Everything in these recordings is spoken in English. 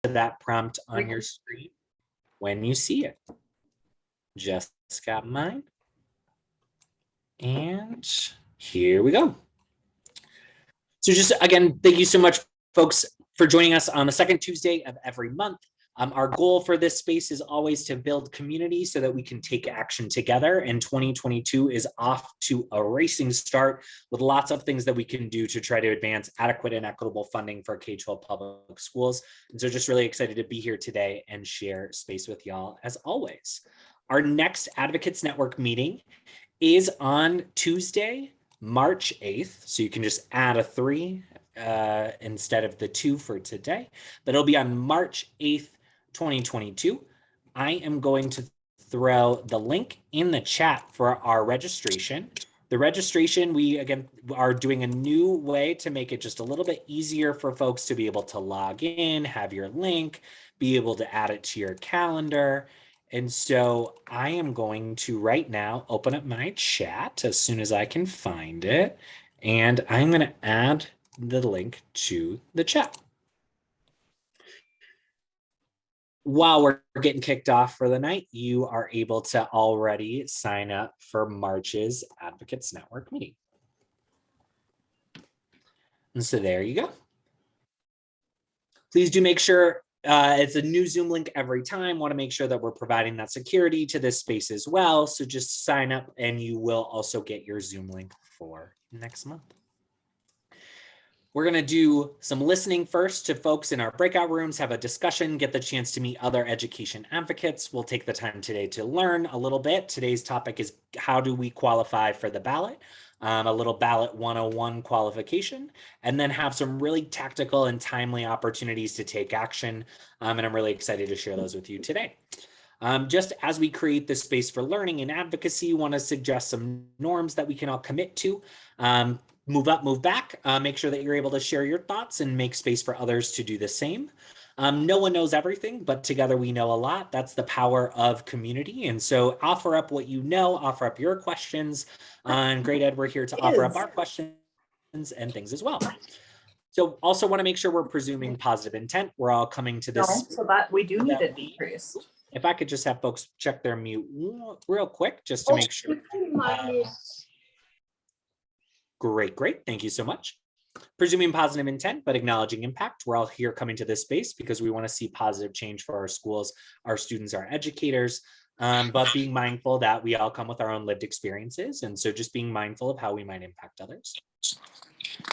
that prompt on your screen when you see it. Just got mine. And here we go. So just again, thank you so much, folks, for joining us on the second Tuesday of every month. Our goal for this space is always to build community so that we can take action together. And 2022 is off to a racing start with lots of things that we can do to try to advance adequate and equitable funding for K-12 public schools. And so just really excited to be here today and share space with y'all as always. Our next Advocates Network meeting is on Tuesday, March 8th. So you can just add a 3 instead of the 2 for today, but it'll be on March 8th, 2022. I am going to throw the link in the chat for our registration. The registration, we again are doing a new way to make it just a little bit easier for folks to be able to log in, have your link, be able to add it to your calendar. And so I am going to right now open up my chat as soon as I can find it. And I'm going to add the link to the chat. While we're getting kicked off for the night, you are able to already sign up for March's Advocates Network meeting. And so there you go. Please do make sure it's a new Zoom link every time. Want to make sure that we're providing that security to this space as well. So just sign up and you will also get your Zoom link for next month. We're going to do some listening first to folks in our breakout rooms, have a discussion, get the chance to meet other education advocates. We'll take the time today to learn a little bit. Today's topic is how do we qualify for the ballot? A little ballot 101 qualification, and then have some really tactical and timely opportunities to take action. And I'm really excited to share those with you today. Just as we create this space for learning and advocacy, want to suggest some norms that we can all commit to. Move up, move back, make sure that you're able to share your thoughts and make space for others to do the same. No one knows everything, but together we know a lot. That's the power of community. And so offer up what you know, offer up your questions. And Great Ed, we're here to offer up our questions and things as well. So also want to make sure we're presuming positive intent. We're all coming to this. No, so that we do need a decrease. If I could just have folks check their mute real quick, just to make sure. Great. Thank you so much. Presuming positive intent, but acknowledging impact. We're all here coming to this space because we want to see positive change for our schools, our students, our educators, but being mindful that we all come with our own lived experiences. And so just being mindful of how we might impact others.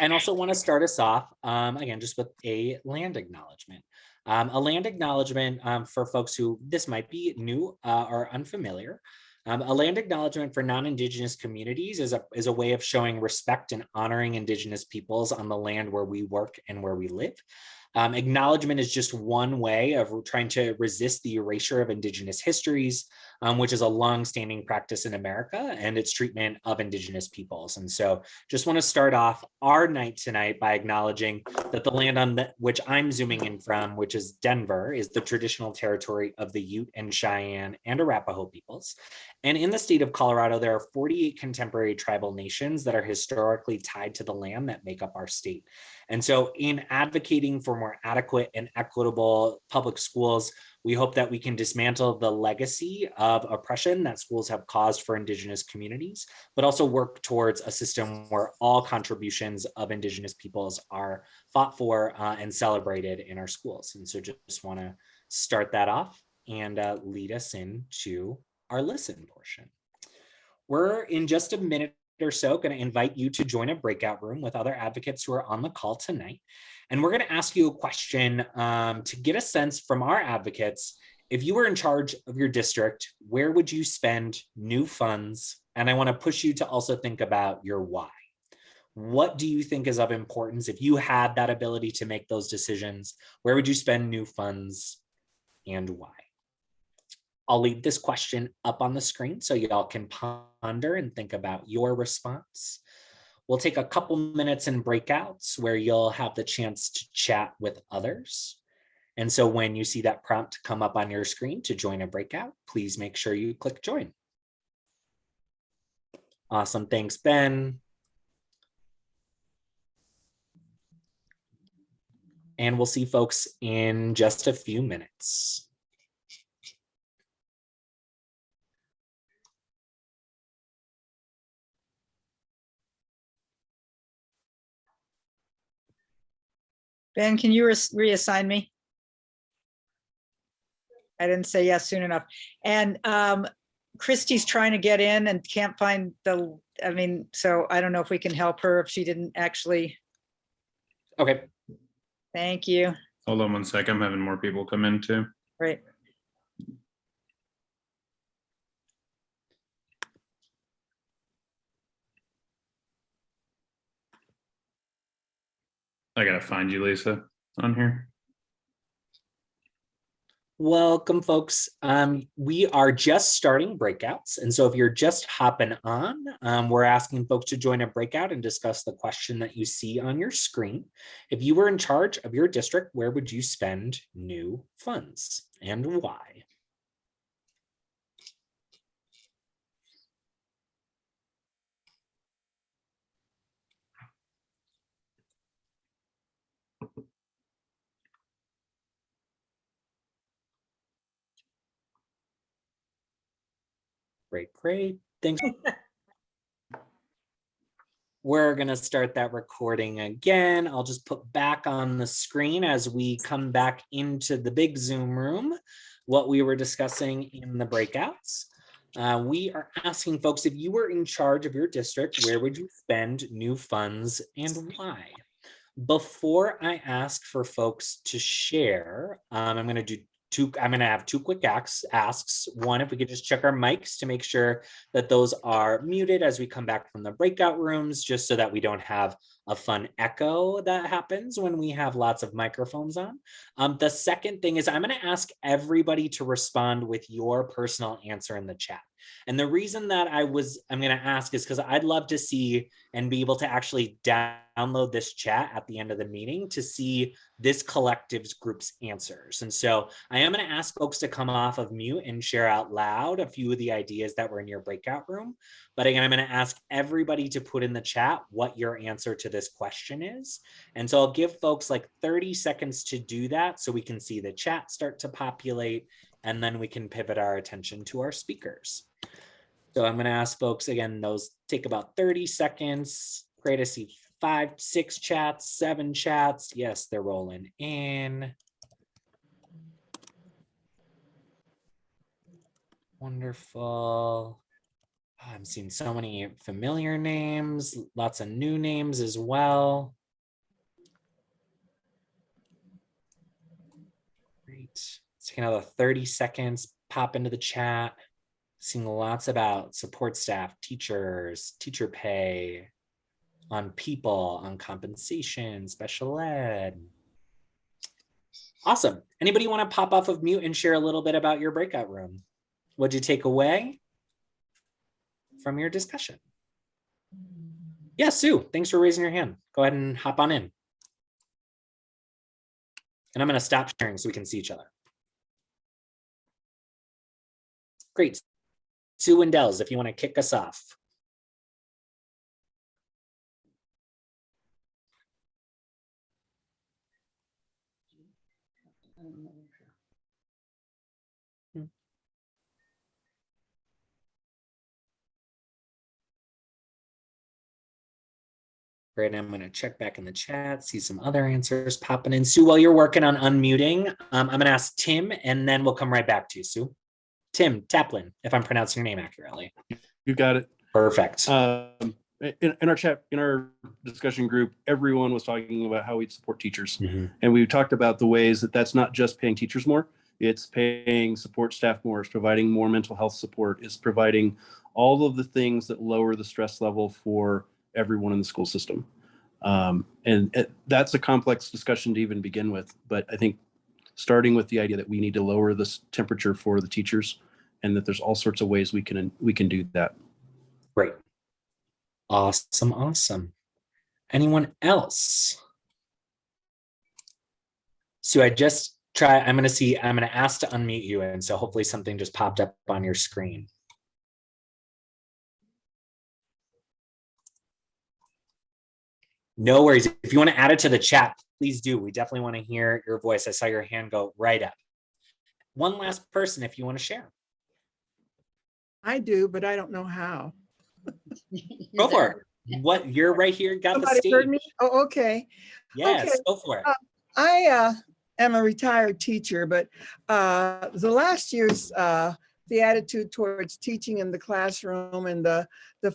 And also want to start us off, again, just with a land acknowledgement. A land acknowledgement for folks who this might be new or unfamiliar. A land acknowledgement for non-Indigenous communities is a way of showing respect and honoring Indigenous peoples on the land where we work and where we live. Acknowledgement is just one way of trying to resist the erasure of Indigenous histories, which is a long-standing practice in America and its treatment of Indigenous peoples. And so just want to start off our night tonight by acknowledging that the land on which I'm zooming in from, which is Denver, is the traditional territory of the Ute and Cheyenne and Arapaho peoples. And in the state of Colorado, there are 48 contemporary tribal nations that are historically tied to the land that make up our state. And so in advocating for more adequate and equitable public schools, we hope that we can dismantle the legacy of oppression that schools have caused for Indigenous communities, but also work towards a system where all contributions of Indigenous peoples are fought for and celebrated in our schools. And so just want to start that off and lead us into our listen portion. We're in just a minute or so going to invite you to join a breakout room with other advocates who are on the call tonight. And we're going to ask you a question to get a sense from our advocates. If you were in charge of your district, where would you spend new funds? And I want to push you to also think about your why. What do you think is of importance? If you had that ability to make those decisions, where would you spend new funds and why? I'll leave this question up on the screen so y'all can ponder and think about your response. We'll take a couple minutes in breakouts where you'll have the chance to chat with others. And so when you see that prompt come up on your screen to join a breakout, please make sure you click join. Awesome, thanks, Ben. And we'll see folks in just a few minutes. Ben, can you reassign me? I didn't say yes soon enough. And Christy's trying to get in and can't find the, so I don't know if we can help her if she didn't actually. Okay. Thank you. Hold on one sec. I'm having more people come in too. Great. I gotta find you, Lisa, on here. Welcome, folks. We are just starting breakouts. And so if you're just hopping on, we're asking folks to join a breakout and discuss the question that you see on your screen. If you were in charge of your district, where would you spend new funds and why? Great. Thanks. We're going to start that recording again. I'll just put back on the screen as we come back into the big Zoom room what we were discussing in the breakouts. We are asking folks, if you were in charge of your district, where would you spend new funds and why? Before I ask for folks to share, I'm going to have two quick asks. One, if we could just check our mics to make sure that those are muted as we come back from the breakout rooms, just so that we don't have a fun echo that happens when we have lots of microphones on. The second thing is I'm going to ask everybody to respond with your personal answer in the chat. And the reason that I'm going to ask is because I'd love to see and be able to actually download this chat at the end of the meeting to see this collective's group's answers. And so I am going to ask folks to come off of mute and share out loud a few of the ideas that were in your breakout room. But again, I'm going to ask everybody to put in the chat what your answer to this question is. And so I'll give folks like 30 seconds to do that so we can see the chat start to populate, and then we can pivot our attention to our speakers. So I'm going to ask folks again, those take about 30 seconds. Great to see 5, 6 chats, 7 chats. Yes, they're rolling in. Wonderful. I'm seeing so many familiar names, lots of new names as well. Great. Let's take another 30 seconds, pop into the chat. Seeing lots about support staff, teachers, teacher pay, on people, on compensation, special ed. Awesome. Anybody want to pop off of mute and share a little bit about your breakout room? What'd you take away from your discussion? Yeah, Sue, thanks for raising your hand. Go ahead and hop on in. And I'm going to stop sharing so we can see each other. Great. Sue and Dells, if you want to kick us off. Great, I'm going to check back in the chat, see some other answers popping in. Sue, while you're working on unmuting, I'm going to ask Tim, and then we'll come right back to you, Sue. Tim Taplin, if I'm pronouncing your name accurately. You got it. Perfect. In our chat, in our discussion group, everyone was talking about how we support teachers. Mm-hmm. And we talked about the ways that that's not just paying teachers more, it's paying support staff more, it's providing more mental health support, it's providing all of the things that lower the stress level for everyone in the school system. That's a complex discussion to even begin with, but I think starting with the idea that we need to lower this temperature for the teachers and that there's all sorts of ways we can do that. Great. Awesome. Anyone else? So I'm going to ask to unmute you, and so hopefully something just popped up on your screen. No worries. If you want to add it to the chat, please do. We definitely want to hear your voice. I saw your hand go right up. One last person, if you want to share. I do, but I don't know how. Go for it. What, you're right here, got the Somebody heard stage. me? Oh, okay. Yes, Okay. go for it. I am a retired teacher, but the last year's the attitude towards teaching in the classroom and the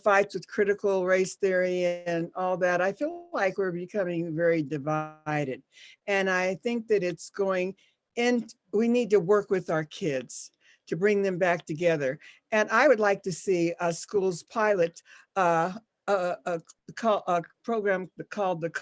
fights with critical race theory and all that, I feel like we're becoming very divided. And I think that it's going in, we need to work with our kids to bring them back together. And I would like to see schools pilot a program called the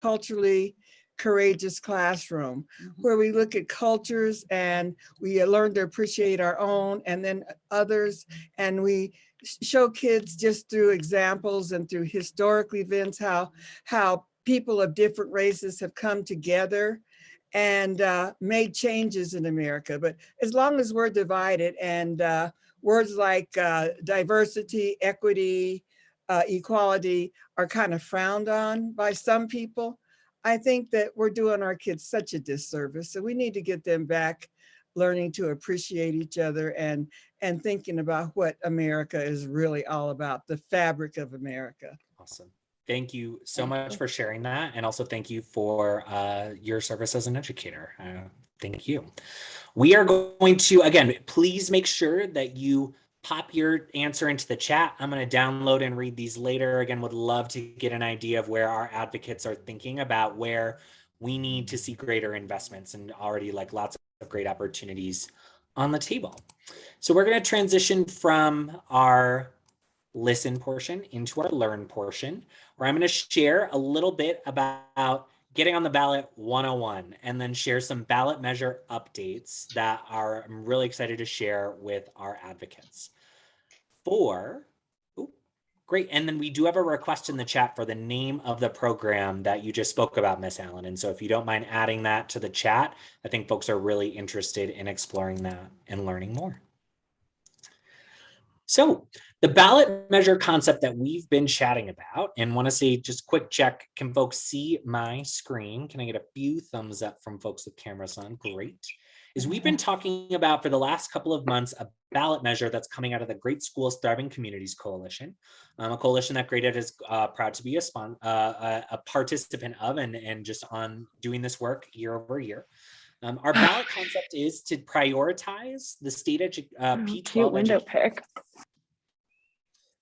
Culturally Courageous Classroom, where we look at cultures and we learn to appreciate our own and then others, and we show kids just through examples and through historic events how people of different races have come together and made changes in America. But as long as we're divided and words like diversity, equity, equality are kind of frowned on by some people, I think that we're doing our kids such a disservice. So we need to get them back learning to appreciate each other and thinking about what America is really all about, the fabric of America. Awesome. Thank you so much for sharing that. And also thank you for your service as an educator. Thank you. We are going to, again, please make sure that you pop your answer into the chat. I'm going to download and read these later. Again, would love to get an idea of where our advocates are thinking about where we need to see greater investments, and already like lots of great opportunities on the table. So we're going to transition from our listen portion into our learn portion, where I'm going to share a little bit about getting on the ballot 101 and then share some ballot measure updates that I'm really excited to share with our advocates. Great. And then we do have a request in the chat for the name of the program that you just spoke about, Miss Allen. And so if you don't mind adding that to the chat, I think folks are really interested in exploring that and learning more. So the ballot measure concept that we've been chatting about, and want to say just quick check, can folks see my screen? Can I get a few thumbs up from folks with cameras on? Great. Is we've been talking about for the last couple of months a ballot measure that's coming out of the Great Schools Thriving Communities Coalition, a coalition that Great Ed is proud to be a participant of and just on doing this work year over year. Our ballot concept is to prioritize the state P12 window pick.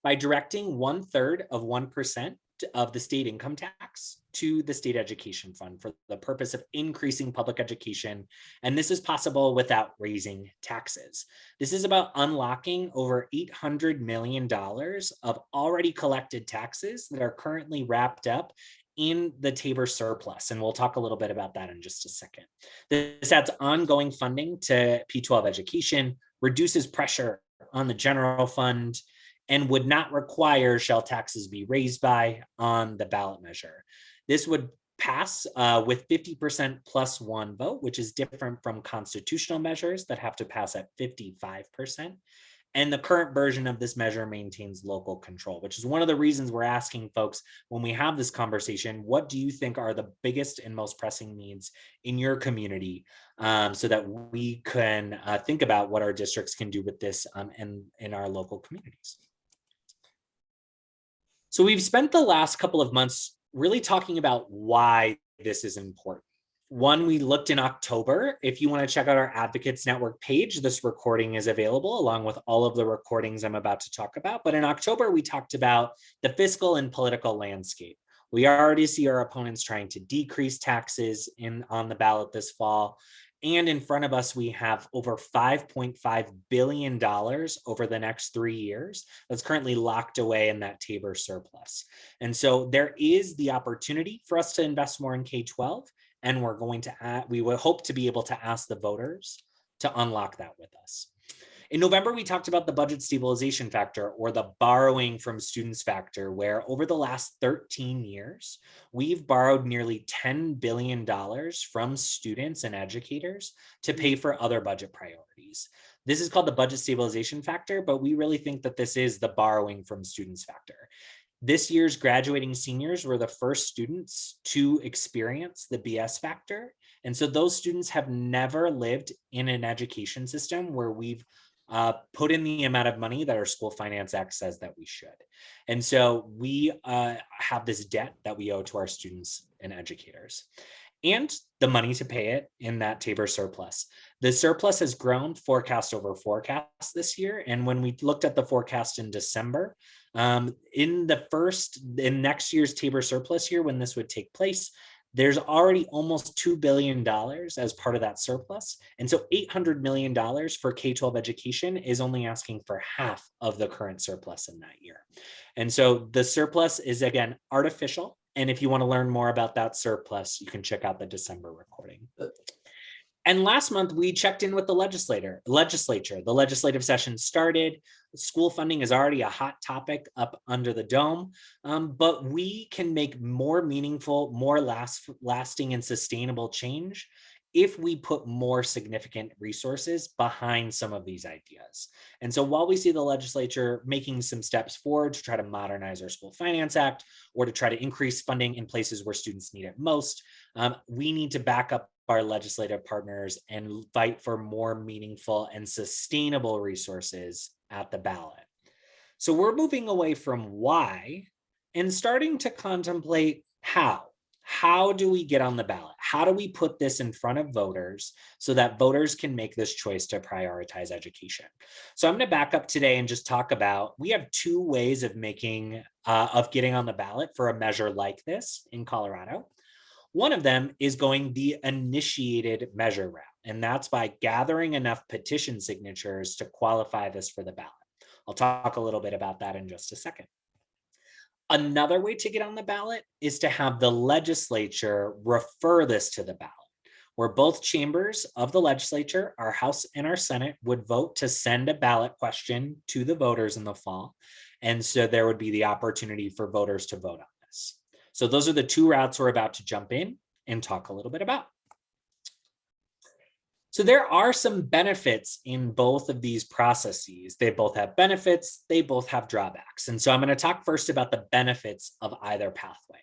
by directing 1/3 of 1% of the state income tax to the state education fund for the purpose of increasing public education. And this is possible without raising taxes. This is about unlocking over $800 million of already collected taxes that are currently wrapped up in the Tabor surplus. And we'll talk a little bit about that in just a second. This adds ongoing funding to P12 education, reduces pressure on the general fund, and would not require shall taxes be raised by on the ballot measure. This would pass with 50% plus one vote, which is different from constitutional measures that have to pass at 55%. And the current version of this measure maintains local control, which is one of the reasons we're asking folks when we have this conversation, what do you think are the biggest and most pressing needs in your community, so that we can think about what our districts can do with this in our local communities. So we've spent the last couple of months really talking about why this is important. One, we looked in October. If you want to check out our Advocates Network page, this recording is available along with all of the recordings I'm about to talk about. But in October, we talked about the fiscal and political landscape. We already see our opponents trying to decrease taxes on the ballot this fall. And in front of us, we have over $5.5 billion over the next 3 years that's currently locked away in that Tabor surplus. And so there is the opportunity for us to invest more in K-12, and we will hope to be able to ask the voters to unlock that with us. In November, we talked about the budget stabilization factor, or the borrowing from students factor, where over the last 13 years, we've borrowed nearly $10 billion from students and educators to pay for other budget priorities. This is called the budget stabilization factor, but we really think that this is the borrowing from students factor. This year's graduating seniors were the first students to experience the BS factor. And so those students have never lived in an education system where we've put in the amount of money that our School Finance Act says that we should. And so we have this debt that we owe to our students and educators, and the money to pay it in that Tabor surplus. The surplus has grown forecast over forecast this year. And when we looked at the forecast in December, in next year's Tabor surplus year, when this would take place, there's already almost $2 billion as part of that surplus. And so $800 million for K-12 education is only asking for half of the current surplus in that year. And so the surplus is, again, artificial. And if you want to learn more about that surplus, you can check out the December recording. And last month, we checked in with the legislature. The legislative session started. School funding is already a hot topic up under the dome, but we can make more meaningful, more lasting and sustainable change if we put more significant resources behind some of these ideas. And so while we see the legislature making some steps forward to try to modernize our School Finance Act or to try to increase funding in places where students need it most, we need to back up our legislative partners and fight for more meaningful and sustainable resources at the ballot. So we're moving away from why and starting to contemplate how. How do we get on the ballot? How do we put this in front of voters so that voters can make this choice to prioritize education? So I'm going to back up today and just talk about, we have two ways of getting on the ballot for a measure like this in Colorado. One of them is going the initiated measure route, and that's by gathering enough petition signatures to qualify this for the ballot. I'll talk a little bit about that in just a second. Another way to get on the ballot is to have the legislature refer this to the ballot, where both chambers of the legislature, our House and our Senate, would vote to send a ballot question to the voters in the fall. And so there would be the opportunity for voters to vote on this. So those are the two routes we're about to jump in and talk a little bit about. So there are some benefits in both of these processes. They both have benefits, they both have drawbacks. And so I'm going to talk first about the benefits of either pathway.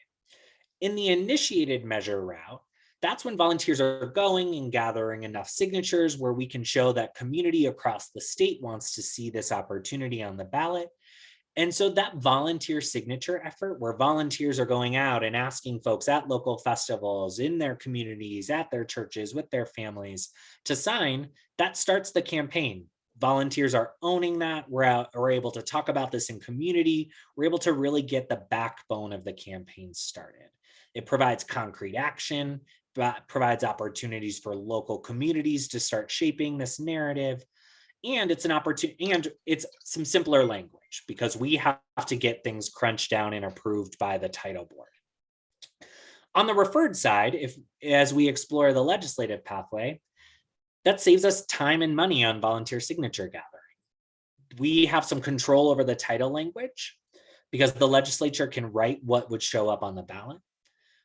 In the initiated measure route, that's when volunteers are going and gathering enough signatures where we can show that community across the state wants to see this opportunity on the ballot. And so that volunteer signature effort, where volunteers are going out and asking folks at local festivals, in their communities, at their churches, with their families to sign, that starts the campaign. Volunteers are owning that. We're able to talk about this in community. We're able to really get the backbone of the campaign started. It provides concrete action, provides opportunities for local communities to start shaping this narrative. And it's an opportunity, and it's some simpler language because we have to get things crunched down and approved by the title board. On the referred side, as we explore the legislative pathway, that saves us time and money on volunteer signature gathering. We have some control over the title language because the legislature can write what would show up on the ballot.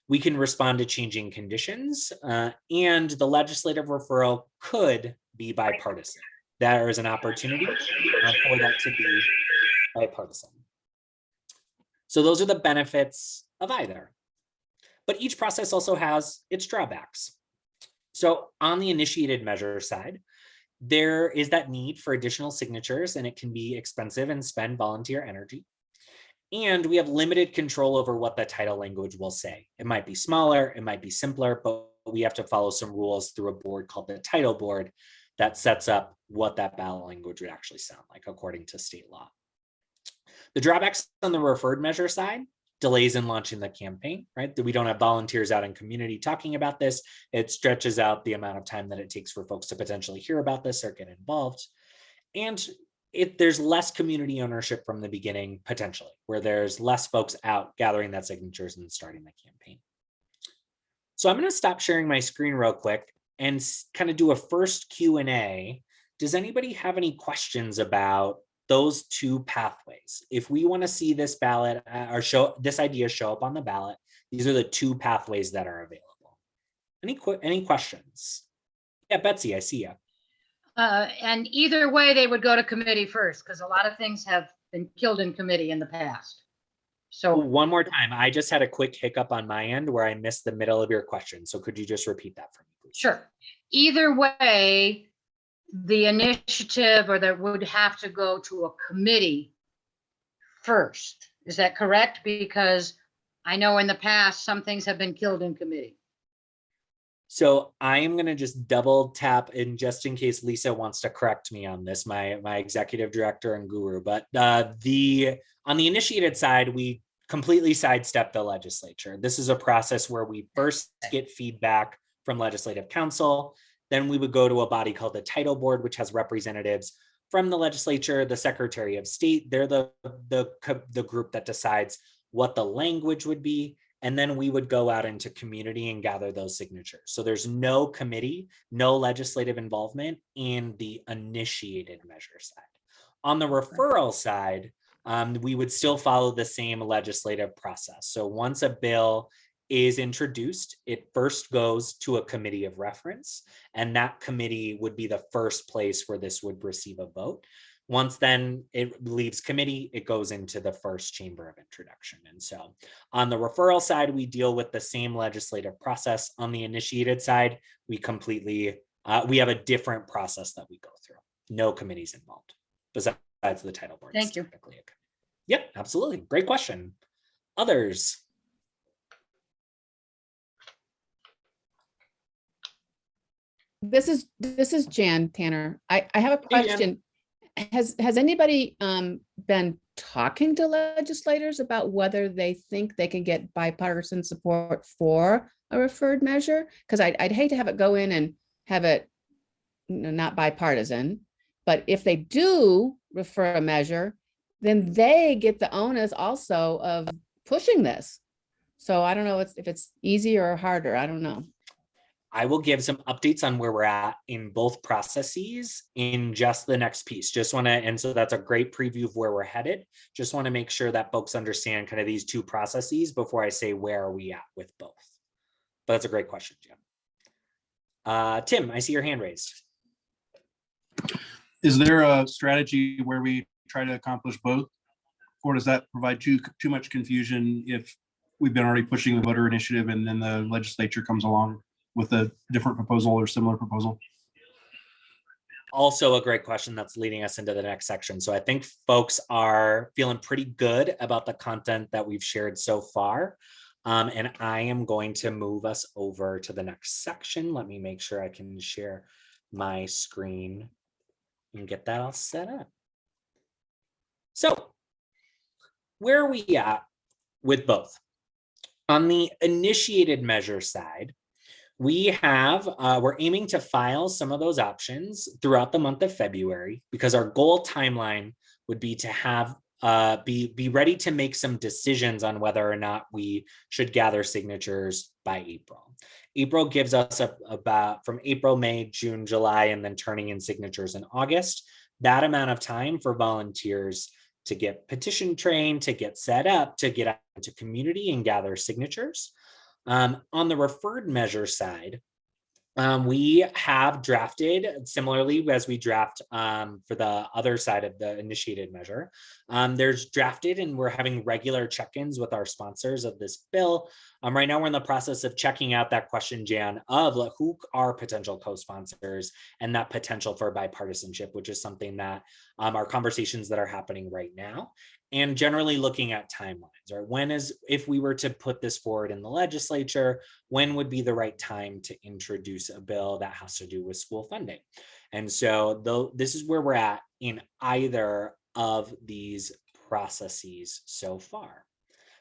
We can respond to changing conditions, and the legislative referral could be bipartisan. There is an opportunity for that to be bipartisan. So those are the benefits of either. But each process also has its drawbacks. So on the initiated measure side, there is that need for additional signatures, and it can be expensive and spend volunteer energy. And we have limited control over what the title language will say. It might be smaller, it might be simpler, but we have to follow some rules through a board called the title board that sets up what that ballot language would actually sound like according to state law. The drawbacks on the referred measure side, delays in launching the campaign, right? That we don't have volunteers out in community talking about this. It stretches out the amount of time that it takes for folks to potentially hear about this or get involved. And there's less community ownership from the beginning, potentially, where there's less folks out gathering that signatures and starting the campaign. So I'm going to stop sharing my screen real quick and kind of do a first Q&A. Does anybody have any questions about those two pathways? If we want to see this ballot or this idea show up on the ballot, these are the two pathways that are available. Any questions? Yeah, Betsy, I see you. And either way, they would go to committee first, because a lot of things have been killed in committee in the past. So, One more time, I just had a quick hiccup on my end where I missed the middle of your question. So could you just repeat that for me, please? sure. Either way, the initiative or that would have to go to a committee first. Is that correct? Because I know in the past, some things have been killed in committee. So I am going to just double tap in just in case Lisa wants to correct me on this, my executive director and guru. But on the initiated side, we completely sidestep the legislature. This is a process where we first get feedback from legislative council. Then we would go to a body called the title board, which has representatives from the legislature, the Secretary of State. They're the group that decides what the language would be. And then we would go out into community and gather those signatures. So there's no committee, no legislative involvement in the initiated measure side. On the referral side, we would still follow the same legislative process. So once a bill is introduced, it first goes to a committee of reference, and that committee would be the first place where this would receive a vote. Once then it leaves committee, it goes into the first chamber of introduction. And so on the referral side, we deal with the same legislative process. On the initiated side, we have a different process that we go through. No committees involved besides the title board. Thank you. Yep, absolutely. Great question. Others? This is Jan Tanner. I have a Hey, Jan. question. Has anybody been talking to legislators about whether they think they can get bipartisan support for a referred measure? Because I'd hate to have it go in and have it not bipartisan, but if they do refer a measure, then they get the onus also of pushing this. So I don't know if it's easier or harder. I don't know. I will give some updates on where we're at in both processes in just the next piece. And so that's a great preview of where we're headed. Just want to make sure that folks understand kind of these two processes before I say where are we at with both. But that's a great question, Jim. Tim, I see your hand raised. Is there a strategy where we try to accomplish both? Or does that provide too much confusion if we've been already pushing the voter initiative and then the legislature comes along with a different proposal or similar proposal? Also a great question that's leading us into the next section. So I think folks are feeling pretty good about the content that we've shared so far. And I am going to move us over to the next section. Let me make sure I can share my screen and get that all set up. So where are we at with both? On the initiated measure side, we're aiming to file some of those options throughout the month of February, because our goal timeline would be to have be ready to make some decisions on whether or not we should gather signatures by April. April gives us about from April, May, June, July, and then turning in signatures in August. That amount of time for volunteers to get petition trained, to get set up, to get out into community and gather signatures. On the referred measure side, we have drafted similarly as we draft for the other side of the initiated measure. There's drafted, and we're having regular check-ins with our sponsors of this bill. Right now, we're in the process of checking out that question, Jan, of who are potential co-sponsors and that potential for bipartisanship, which is something that are conversations that are happening right now. And generally looking at timelines, right? If we were to put this forward in the legislature, when would be the right time to introduce a bill that has to do with school funding? And so this is where we're at in either of these processes so far.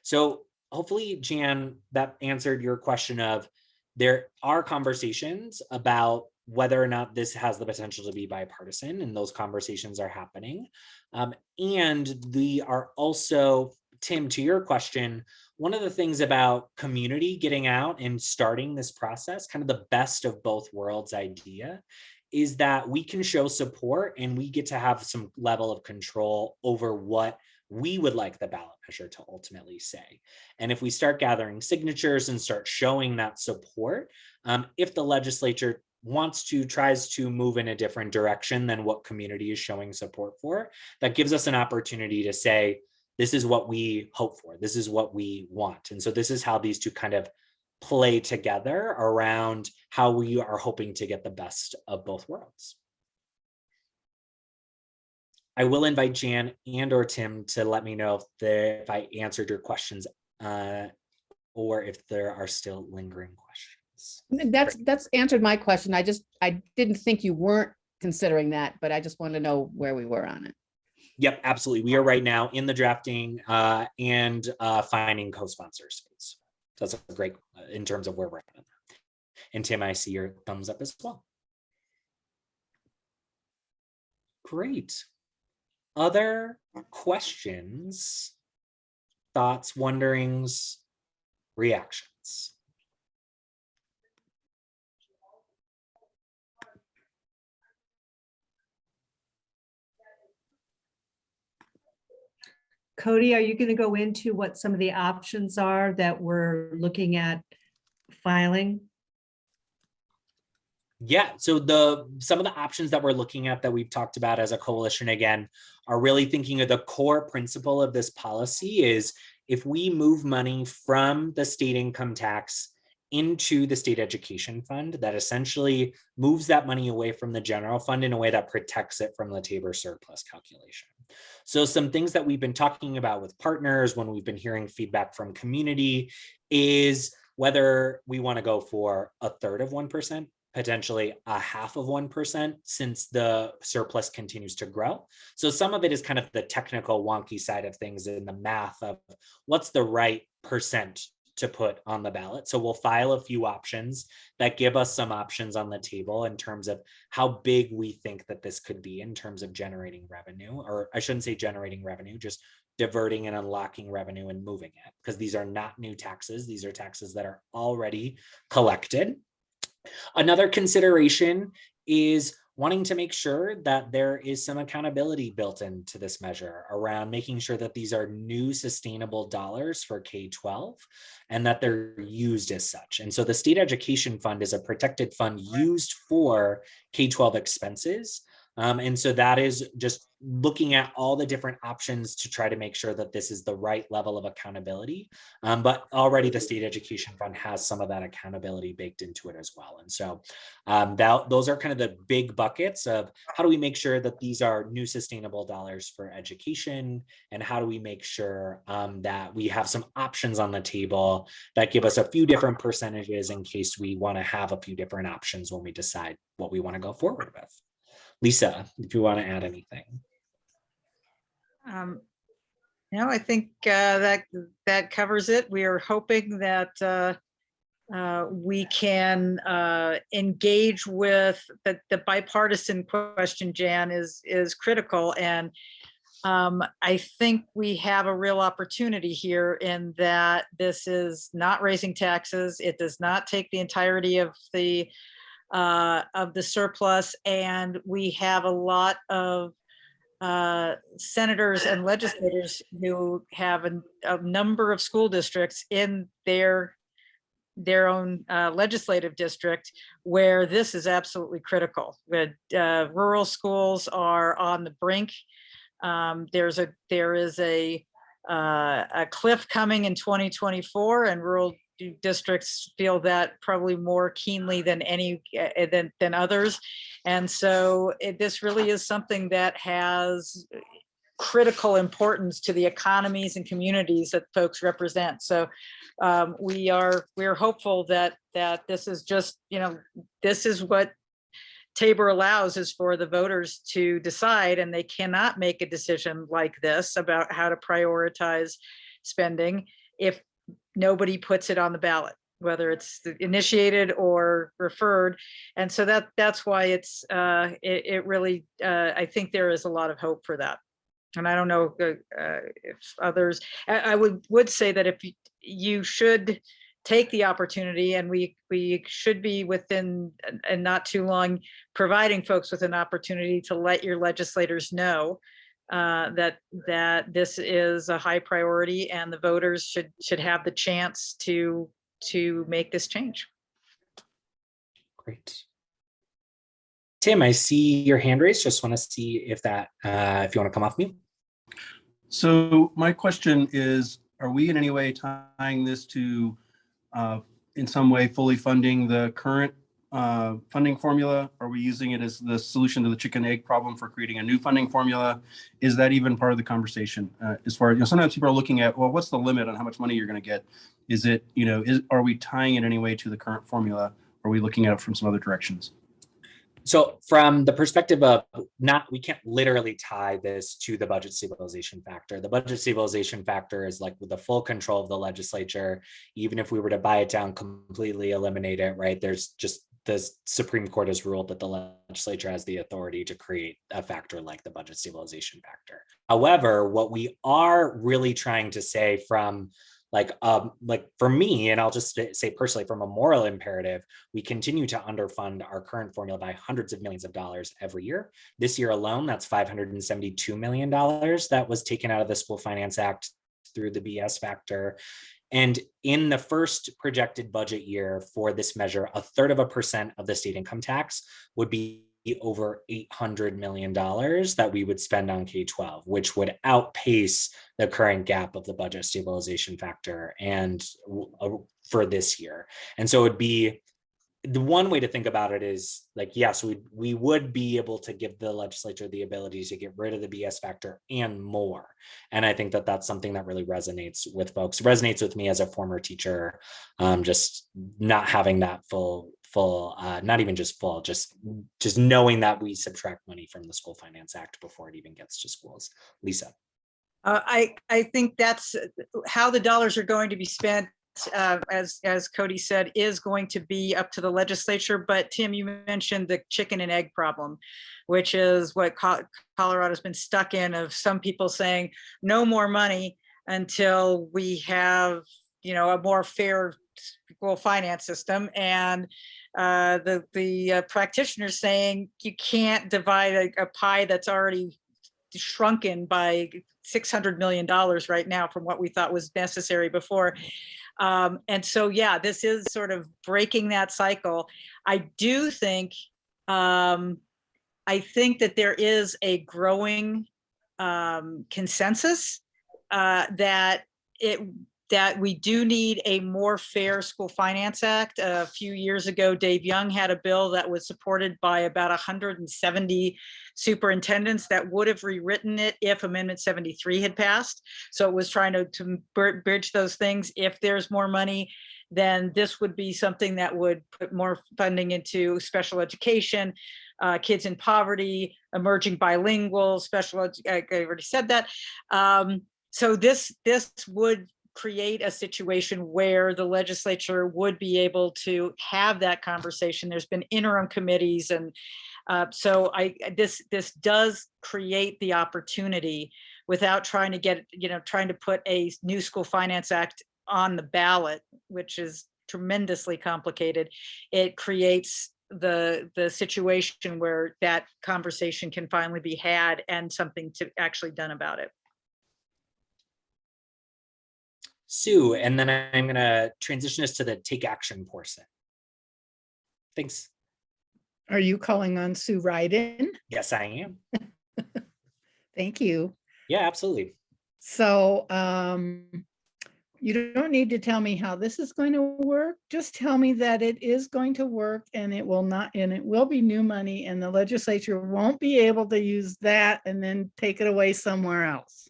So hopefully, Jan, that answered your question of there are conversations about whether or not this has the potential to be bipartisan, and those conversations are happening. And we are also, Tim, to your question, one of the things about community getting out and starting this process, kind of the best of both worlds idea, is that we can show support and we get to have some level of control over what we would like the ballot measure to ultimately say. And if we start gathering signatures and start showing that support, if the legislature tries to move in a different direction than what community is showing support for, that gives us an opportunity to say, this is what we hope for. This is what we want. And so this is how these two kind of play together around how we are hoping to get the best of both worlds. I will invite Jan and or Tim to let me know if I answered your questions or if there are still lingering questions. That's answered my question. I didn't think you weren't considering that, but I just wanted to know where we were on it. Yep, absolutely. We are right now in the drafting and finding co-sponsors phase. That's a great in terms of where we're at. And Tim, I see your thumbs up as well. Great. Other questions, thoughts, wonderings, reactions? Cody, are you going to go into what some of the options are that we're looking at filing? Yeah, so some of the options that we're looking at that we've talked about as a coalition again are really thinking of the core principle of this policy is if we move money from the state income tax into the state education fund, that essentially moves that money away from the general fund in a way that protects it from the Tabor surplus calculation. So some things that we've been talking about with partners when we've been hearing feedback from community is whether we want to go for 1/3 of 1%, potentially 1/2 of 1%, since the surplus continues to grow. So some of it is kind of the technical wonky side of things in the math of what's the right percent to put on the ballot. So we'll file a few options that give us some options on the table in terms of how big we think that this could be in terms of generating revenue, or I shouldn't say generating revenue, just diverting and unlocking revenue and moving it, because these are not new taxes. These are taxes that are already collected. Another consideration is wanting to make sure that there is some accountability built into this measure around making sure that these are new sustainable dollars for K-12 and that they're used as such. And so the state education fund is a protected fund used for K-12 expenses. And so that is just looking at all the different options to try to make sure that this is the right level of accountability. But already the state education fund has some of that accountability baked into it as well. And so those are kind of the big buckets of how do we make sure that these are new sustainable dollars for education, and how do we make sure that we have some options on the table that give us a few different percentages in case we want to have a few different options when we decide what we want to go forward with. Lisa, if you want to add anything. No, I think that covers it. We are hoping that we can engage with the bipartisan question, Jan, is critical. And I think we have a real opportunity here in that this is not raising taxes. It does not take the entirety of the surplus, and we have a lot of senators and legislators who have a number of school districts in their own legislative district where this is absolutely critical. With rural schools are on the brink. There is a cliff coming in 2024, and rural districts feel that probably more keenly than than others. And so this really is something that has critical importance to the economies and communities that folks represent. So we're hopeful that this is just, this is what Tabor allows, is for the voters to decide, and they cannot make a decision like this about how to prioritize spending if nobody puts it on the ballot, whether it's initiated or referred. And so that's why it's it really I think there is a lot of hope for that. And I don't know if others, I would say that if you should take the opportunity, and we should be within and not too long providing folks with an opportunity to let your legislators know that this is a high priority, and the voters should have the chance to make this change. Great. Tim, I see your hand raised. Just want to see if you want to come off mute. So my question is, are we in any way tying this to, in some way, fully funding the current funding formula? Are we using it as the solution to the chicken egg problem for creating a new funding formula? Is that even part of the conversation? As far as, sometimes people are looking at, well, what's the limit on how much money you're going to get? Is it, are we tying it in any way to the current formula? Are we looking at it from some other directions? So from the perspective of we can't literally tie this to the budget stabilization factor. The budget stabilization factor is like with the full control of the legislature. Even if we were to buy it down, completely eliminate it, right? There's just the Supreme Court has ruled that the legislature has the authority to create a factor like the budget stabilization factor. However, what we are really trying to say from like for me, and I'll just say personally, from a moral imperative, we continue to underfund our current formula by hundreds of millions of dollars every year. This year alone, that's $572 million that was taken out of the School Finance Act through the BS factor. And in the first projected budget year for this measure, 1/3% of the state income tax would be over $800 million that we would spend on K-12, which would outpace the current gap of the budget stabilization factor and for this year. And so it'd be, the one way to think about it is like, yes, we would be able to give the legislature the ability to get rid of the BS factor and more. And I think that that's something that really resonates with folks, resonates with me as a former teacher, just not having that full, not even just full, just knowing that we subtract money from the School Finance Act before it even gets to schools. Lisa. I think that's how the dollars are going to be spent. As Cody said, is going to be up to the legislature. But Tim, you mentioned the chicken and egg problem, which is what Colorado's been stuck in, of some people saying no more money until we have, a more fair school finance system, and the practitioners saying you can't divide a pie that's already shrunken by $600 million right now from what we thought was necessary before. And so, yeah, this is sort of breaking that cycle. I do think, I think that there is a growing consensus that we do need a more fair School Finance Act. A few years ago, Dave Young had a bill that was supported by about 170 superintendents that would have rewritten it if Amendment 73 had passed. So it was trying to bridge those things. If there's more money, then this would be something that would put more funding into special education, kids in poverty, emerging bilingual, I already said that. So this would create a situation where the legislature would be able to have that conversation. There's been interim committees, and so this does create the opportunity without trying to put a new School Finance Act on the ballot, which is tremendously complicated. It creates the situation where that conversation can finally be had and something to actually done about it. Sue, and then I'm going to transition us to the take action portion. Thanks. Are you calling on Sue Ryden? Yes, I am. Thank you. Yeah, absolutely. So you don't need to tell me how this is going to work. Just tell me that it is going to work, and it will be new money, and the legislature won't be able to use that and then take it away somewhere else.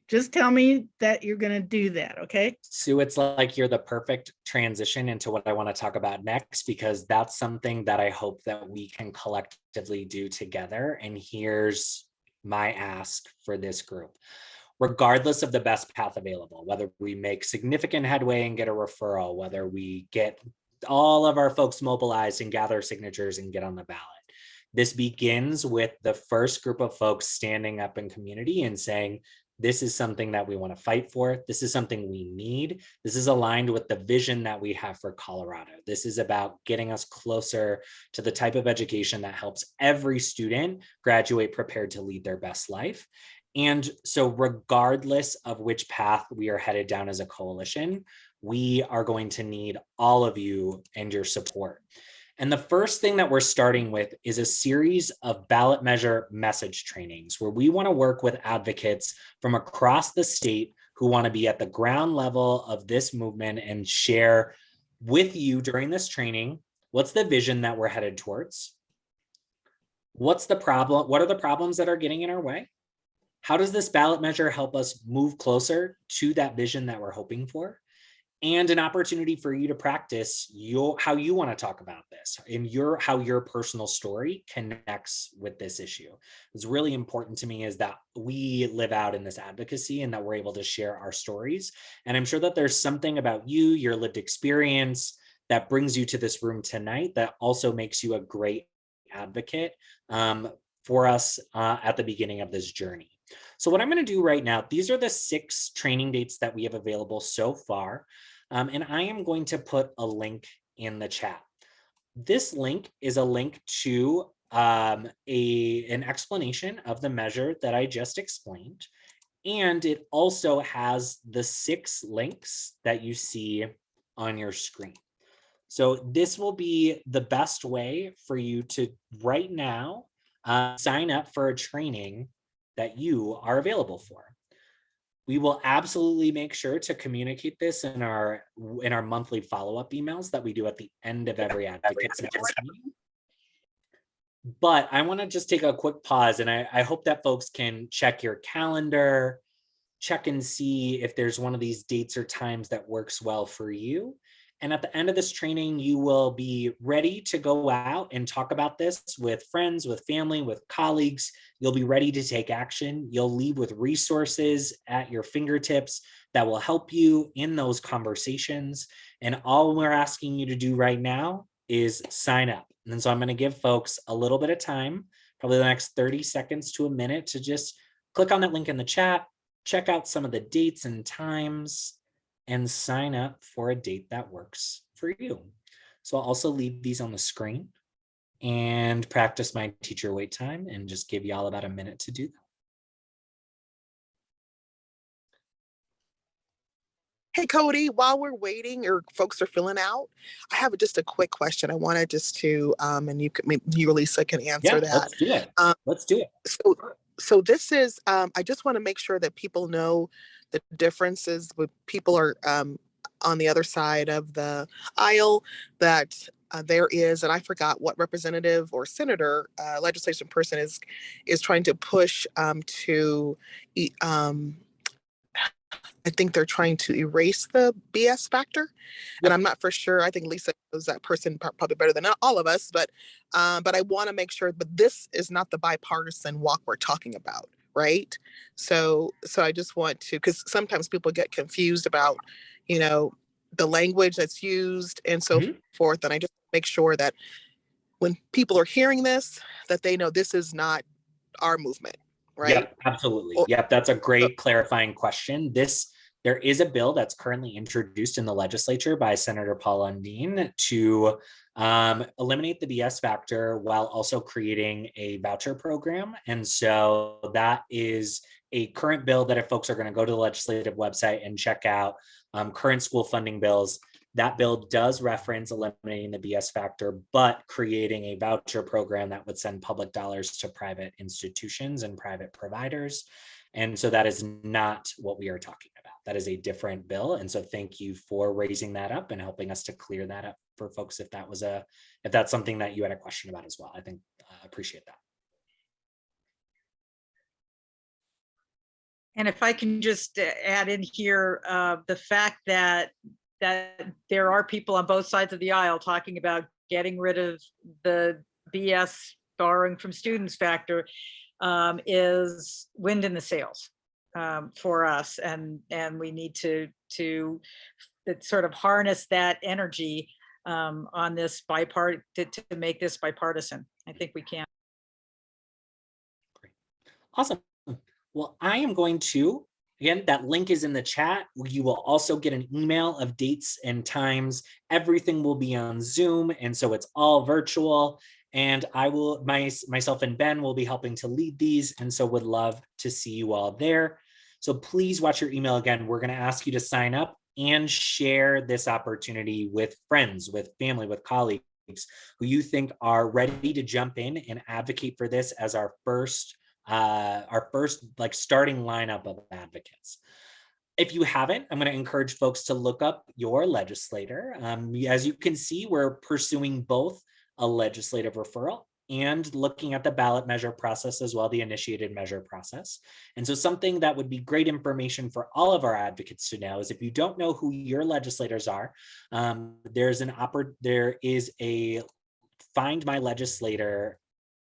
Just tell me that you're going to do that, okay? Sue, it's like you're the perfect transition into what I want to talk about next, because that's something that I hope that we can collectively do together. And here's my ask for this group. Regardless of the best path available, whether we make significant headway and get a referral, whether we get all of our folks mobilized and gather signatures and get on the ballot, this begins with the first group of folks standing up in community and saying, this is something that we want to fight for. This is something we need. This is aligned with the vision that we have for Colorado. This is about getting us closer to the type of education that helps every student graduate prepared to lead their best life. And so regardless of which path we are headed down as a coalition, we are going to need all of you and your support. And the first thing that we're starting with is a series of ballot measure message trainings where we want to work with advocates from across the state who want to be at the ground level of this movement and share with you during this training, what's the vision that we're headed towards? What's the problem? What are the problems that are getting in our way? How does this ballot measure help us move closer to that vision that we're hoping for? And an opportunity for you to practice how you want to talk about this and how your personal story connects with this issue. It's really important to me is that we live out in this advocacy and that we're able to share our stories. And I'm sure that there's something about you, your lived experience, that brings you to this room tonight that also makes you a great advocate for us at the beginning of this journey. So what I'm going to do right now, these are the 6 training dates that we have available so far. And I am going to put a link in the chat. This link is a link to an explanation of the measure that I just explained. And it also has the 6 links that you see on your screen. So this will be the best way for you to right now sign up for a training that you are available for. We will absolutely make sure to communicate this in our monthly follow-up emails that we do at the end of every advocate's meeting. But I want to just take a quick pause, and I hope that folks can check your calendar, check and see if there's one of these dates or times that works well for you. And at the end of this training, you will be ready to go out and talk about this with friends, with family, with colleagues. You'll be ready to take action. You'll leave with resources at your fingertips that will help you in those conversations. And all we're asking you to do right now is sign up. And so I'm going to give folks a little bit of time, probably the next 30 seconds to a minute, to just click on that link in the chat, check out some of the dates and times, and sign up for a date that works for you. So I'll also leave these on the screen and practice my teacher wait time and just give y'all about a minute to do that. Hey, Cody, while we're waiting or folks are filling out, I have just a quick question. I wanted just to, and you, Lisa, can answer that. Let's do it. Let's do it. So this is, I just want to make sure that people know the differences with people are on the other side of the aisle, that there is, and I forgot what representative or senator, legislation person is trying to push to, I think they're trying to erase the BS factor. And I'm not for sure. I think Lisa knows that person probably better than all of us, but I want to make sure, but this is not the bipartisan walk we're talking about, right? So I just want to, because sometimes people get confused about, the language that's used and so forth. And I just make sure that when people are hearing this, that they know this is not our movement. Right? Yep, absolutely. Yep, that's a great clarifying question. There is a bill that's currently introduced in the legislature by Senator Paul Undine to eliminate the BS factor while also creating a voucher program. And so that is a current bill that if folks are going to go to the legislative website and check out current school funding bills, that bill does reference eliminating the BS factor, but creating a voucher program that would send public dollars to private institutions and private providers. And so that is not what we are talking about. That is a different bill. And so thank you for raising that up and helping us to clear that up for folks if that's something that you had a question about as well. I think appreciate that. And if I can just add in here, the fact that there are people on both sides of the aisle talking about getting rid of the BS borrowing from students factor is wind in the sails for us. And we need to sort of harness that energy on this to make this bipartisan. I think we can. Great. Awesome. Well, I am going to, again, that link is in the chat. You will also get an email of dates and times. Everything will be on Zoom, and so it's all virtual. And myself and Ben will be helping to lead these, and so would love to see you all there. So please watch your email again. We're going to ask you to sign up and share this opportunity with friends, with family, with colleagues, who you think are ready to jump in and advocate for this as our first like starting lineup of advocates. If you haven't, I'm going to encourage folks to look up your legislator. As you can see, we're pursuing both a legislative referral and looking at the ballot measure process as well, the initiated measure process. And so something that would be great information for all of our advocates to know is if you don't know who your legislators are, there is a Find My Legislator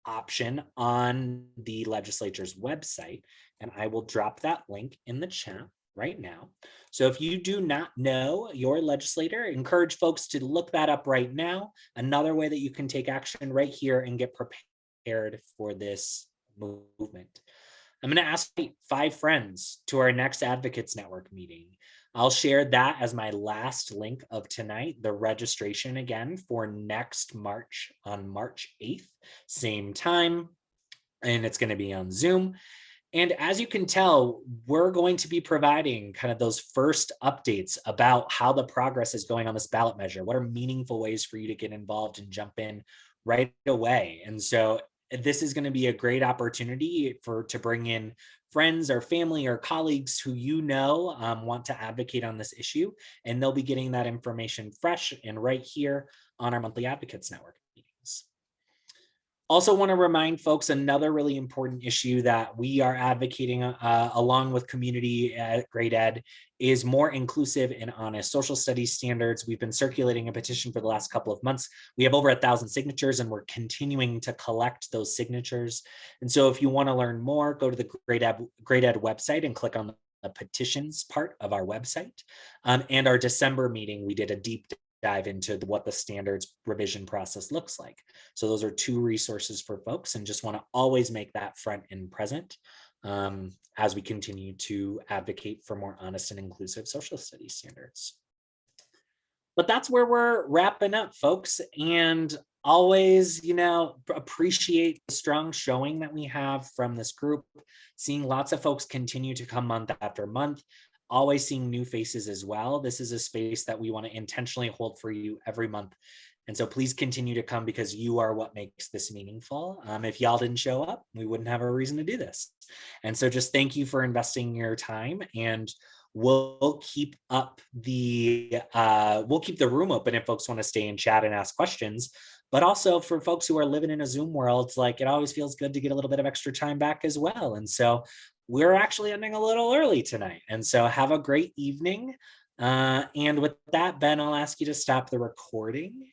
option on the legislature's website, and I will drop that link in the chat right now. So if you do not know your legislator, encourage folks to look that up right now. Another way that you can take action right here and get prepared for this movement. I'm going to ask 5 friends to our next Advocates Network meeting. I'll share that as my last link of tonight, the registration again for next March on March 8th, same time, and it's going to be on Zoom. And as you can tell, we're going to be providing kind of those first updates about how the progress is going on this ballot measure. What are meaningful ways for you to get involved and jump in right away? And so this is going to be a great opportunity to bring in friends or family or colleagues who you know want to advocate on this issue, and they'll be getting that information fresh and right here on our monthly Advocates Network meetings. Also want to remind folks another really important issue that we are advocating along with community at Great Ed is more inclusive and honest social studies standards. We've been circulating a petition for the last couple of months. We have over 1,000 signatures and we're continuing to collect those signatures. And so if you want to learn more, go to the Great Ed website and click on the petitions part of our website. And our December meeting, we did a deep dive into what the standards revision process looks like. So those are 2 resources for folks, and just want to always make that front and present as we continue to advocate for more honest and inclusive social studies standards. But that's where we're wrapping up, folks. And always, appreciate the strong showing that we have from this group, seeing lots of folks continue to come month after month. Always seeing new faces as well. This is a space that we want to intentionally hold for you every month. And so please continue to come because you are what makes this meaningful. If y'all didn't show up, we wouldn't have a reason to do this. And so just thank you for investing your time, and we'll keep the room open if folks want to stay and chat and ask questions. But also for folks who are living in a Zoom world, it always feels good to get a little bit of extra time back as well. And so we're actually ending a little early tonight. And so have a great evening. And with that, Ben, I'll ask you to stop the recording